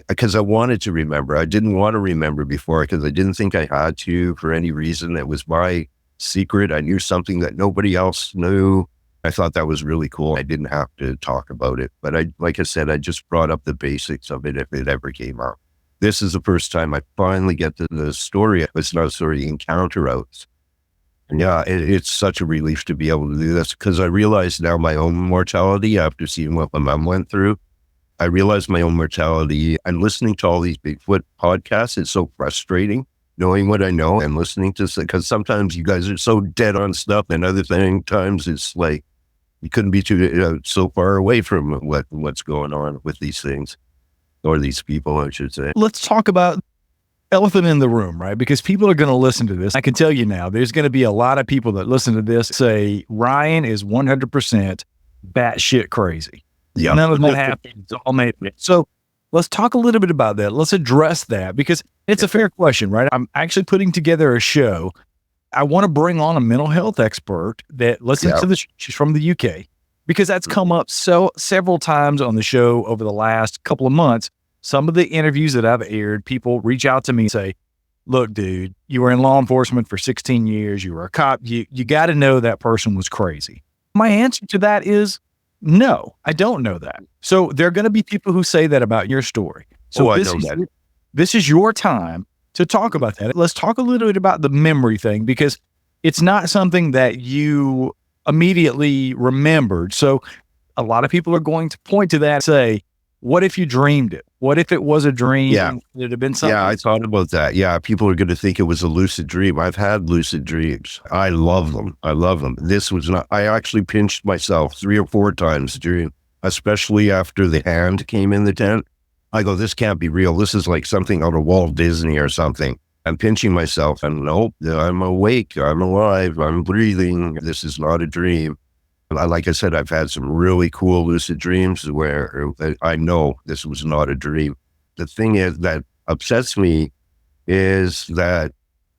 because I wanted to remember. I didn't want to remember before, because I didn't think I had to for any reason. It was my secret. I knew something that nobody else knew. I thought that was really cool. I didn't have to talk about it. But like I said, I just brought up the basics of it if it ever came up. This is the first time I finally get to the story. It's not a story, the encounter out. And yeah, it's such a relief to be able to do this, because I realize now my own mortality after seeing what my mom went through. I realize my own mortality, and listening to all these Bigfoot podcasts, it's so frustrating knowing what I know and listening to, because sometimes you guys are so dead on stuff, and other times it's like you couldn't be so far away from what's going on with these things. Or these people, I should say. Let's talk about elephant in the room, right? Because people are going to listen to this. I can tell you now, there's going to be a lot of people that listen to this say, Ryan is 100% batshit crazy. Yeah. None of that happened. It's all made. So let's talk a little bit about that. Let's address that, because it's a fair question, right? I'm actually putting together a show. I want to bring on a mental health expert that listens to the, she's from the UK. Because that's come up several times on the show over the last couple of months. Some of the interviews that I've aired, people reach out to me and say, look, dude, you were in law enforcement for 16 years. You were a cop. You got to know that person was crazy. My answer to that is no, I don't know that. So there are going to be people who say that about your story. So this is your time to talk about that. Let's talk a little bit about the memory thing, because it's not something that you immediately remembered. So a lot of people are going to point to that and say, what if you dreamed it? What if it was a dream? Yeah. It'd have been something. Yeah, I thought about that. Yeah, people are going to think it was a lucid dream. I've had lucid dreams. I love them. I love them. This was not, I actually pinched myself 3 or 4 times during, especially after the hand came in the tent. I go, this can't be real. This is like something out of Walt Disney or something. I'm pinching myself and nope, I'm awake. I'm alive. I'm breathing. This is not a dream. Like I said, I've had some really cool lucid dreams where I know this was not a dream. The thing is that upsets me is that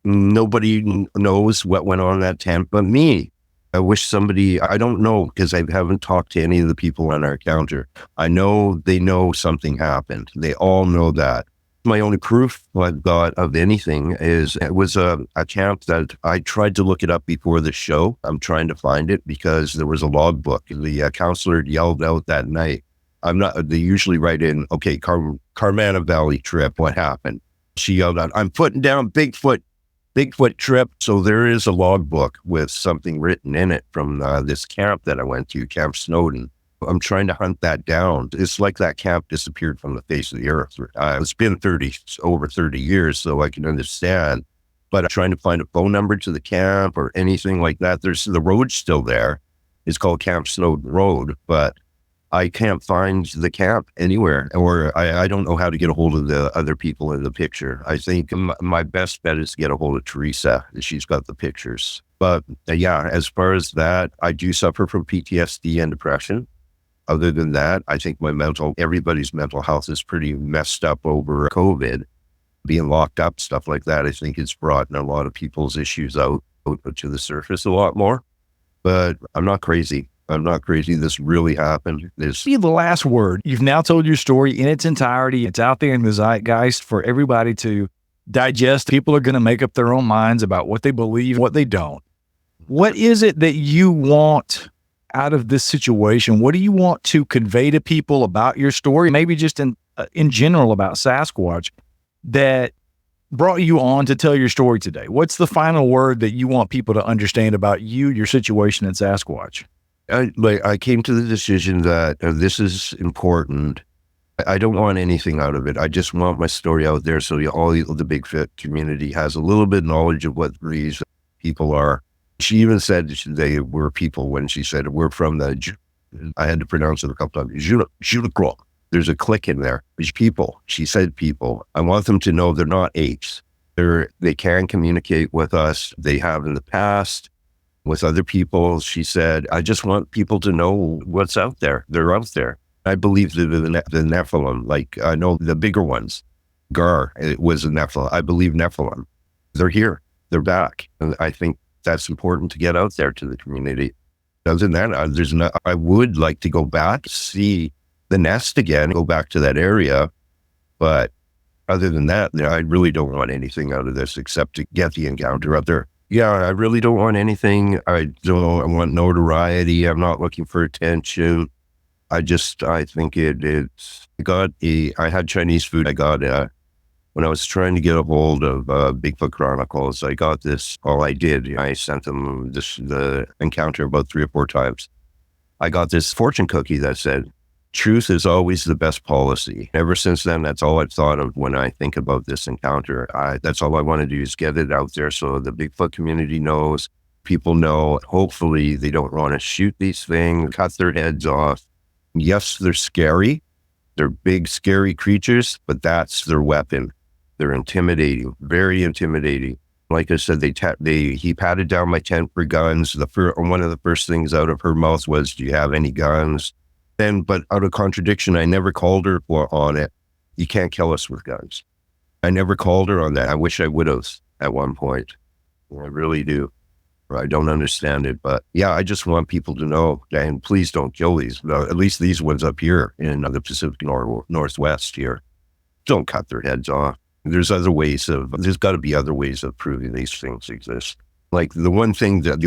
nobody knows what went on in that tent but me. I wish somebody, I don't know, because I haven't talked to any of the people on our encounter. I know they know something happened. They all know that. My only proof I've got of anything is it was a camp that I tried to look it up before the show. I'm trying to find it because there was a logbook. The counselor yelled out that night. They usually write in, okay, Carmana Valley trip, what happened? She yelled out, I'm putting down Bigfoot trip. So there is a logbook with something written in it from this camp that I went to, Camp Snowden. I'm trying to hunt that down. It's like that camp disappeared from the face of the earth. It's been over 30 years, so I can understand. But I'm trying to find a phone number to the camp or anything like that. The road's still there. It's called Camp Snowden Road, but I can't find the camp anywhere, or I don't know how to get a hold of the other people in the picture. I think my best bet is to get a hold of Teresa. She's got the pictures. But yeah, as far as that, I do suffer from PTSD and depression. Other than that, I think everybody's mental health is pretty messed up over COVID, being locked up, stuff like that. I think it's brought a lot of people's issues out to the surface a lot more, but I'm not crazy. This really happened. Be the last word. You've now told your story in its entirety. It's out there in the zeitgeist for everybody to digest. People are going to make up their own minds about what they believe, what they don't. What is it that you want out of this situation? What do you want to convey to people about your story? Maybe just in general about Sasquatch that brought you on to tell your story today. What's the final word that you want people to understand about you, your situation in Sasquatch? I came to the decision that this is important. I don't want anything out of it. I just want my story out there so all the Bigfoot community has a little bit of knowledge of what these people are. She even said they were people when she said, we're from I had to pronounce it a couple times, Junicro. There's a click in there. There's people. She said people. I want them to know they're not apes. They can communicate with us. They have in the past with other people. She said, I just want people to know what's out there. They're out there. I believe the Nephilim, like I know the bigger ones. Gar, it was a Nephilim. I believe Nephilim. They're here. They're back. And I think that's important to get out there to the community. Other than that, I would like to go back, see the nest again, go back to that area. But other than that, I really don't want anything out of this except to get the encounter out there. Yeah, I really don't want anything. I want notoriety. I'm not looking for attention. I think I had Chinese food. I got, when I was trying to get a hold of Bigfoot Chronicles, I got this, I sent them the encounter about 3 or 4 times. I got this fortune cookie that said, truth is always the best policy. Ever since then, that's all I've thought of when I think about this encounter. That's all I want to do is get it out there so the Bigfoot community knows, people know. Hopefully they don't want to shoot these things, cut their heads off. Yes, they're scary. They're big, scary creatures, but that's their weapon. They're intimidating, very intimidating. Like I said, he patted down my tent for guns. One of the first things out of her mouth was, do you have any guns? But out of contradiction, I never called her on it. You can't kill us with guns. I never called her on that. I wish I would have at one point. I really do. I don't understand it, but yeah, I just want people to know, and please don't kill these. At least these ones up here in the Pacific Northwest here. Don't cut their heads off. There's got to be other ways of proving these things exist. Like the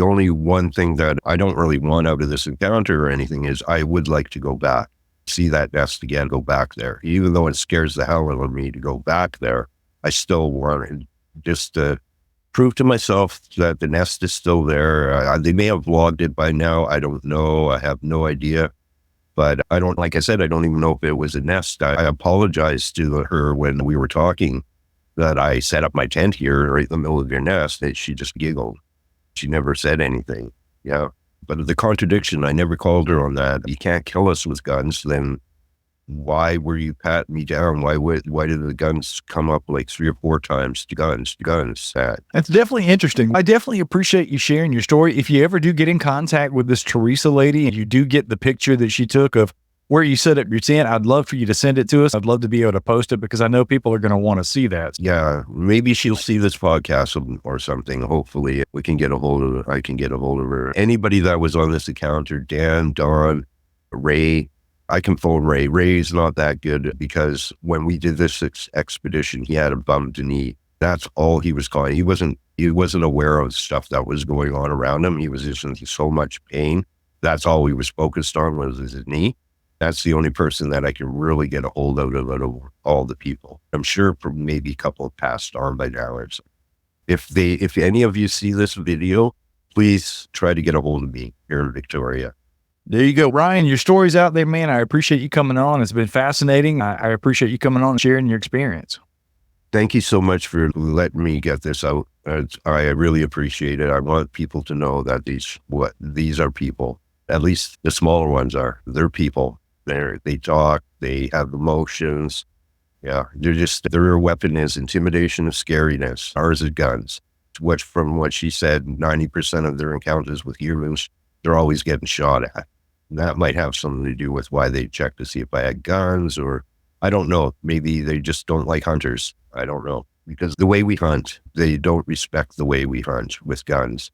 only one thing that I don't really want out of this encounter or anything is I would like to go back, see that nest again, go back there. Even though it scares the hell out of me to go back there, I still want it just to prove to myself that the nest is still there. They may have logged it by now. I don't know. I have no idea. But like I said, I don't even know if it was a nest. I apologized to her when we were talking that I set up my tent here right in the middle of your nest. And she just giggled. She never said anything. Yeah. But the contradiction, I never called her on that. You can't kill us with guns. Then why were you patting me down? Why did the guns come up like 3 or 4 times? Guns. That's definitely interesting. I definitely appreciate you sharing your story. If you ever do get in contact with this Teresa lady and you do get the picture that she took of where you set up your tent, I'd love for you to send it to us. I'd love to be able to post it because I know people are going to want to see that. Yeah, maybe she'll see this podcast or something. Hopefully I can get a hold of her. Anybody that was on this encounter, Dan, Don, Ray, I can phone Ray. Ray's not that good because when we did this expedition, he had a bumped knee. That's all he was calling. He wasn't aware of stuff that was going on around him. He was just in so much pain. That's all he was focused on was his knee. That's the only person that I can really get a hold of out of all the people. I'm sure maybe a couple have passed on by now or something. If any of you see this video, please try to get a hold of me here in Victoria. There you go. Ryan, your story's out there, man. I appreciate you coming on. It's been fascinating. I appreciate you coming on and sharing your experience. Thank you so much for letting me get this out. I really appreciate it. I want people to know that these are people. At least the smaller ones are. They're people. They talk. They have emotions. Yeah, their weapon is intimidation and scariness. Ours is guns. From what she said, 90% of their encounters with humans, they're always getting shot at. And that might have something to do with why they checked to see if I had guns, or I don't know. Maybe they just don't like hunters. I don't know. Because the way we hunt, they don't respect the way we hunt with guns.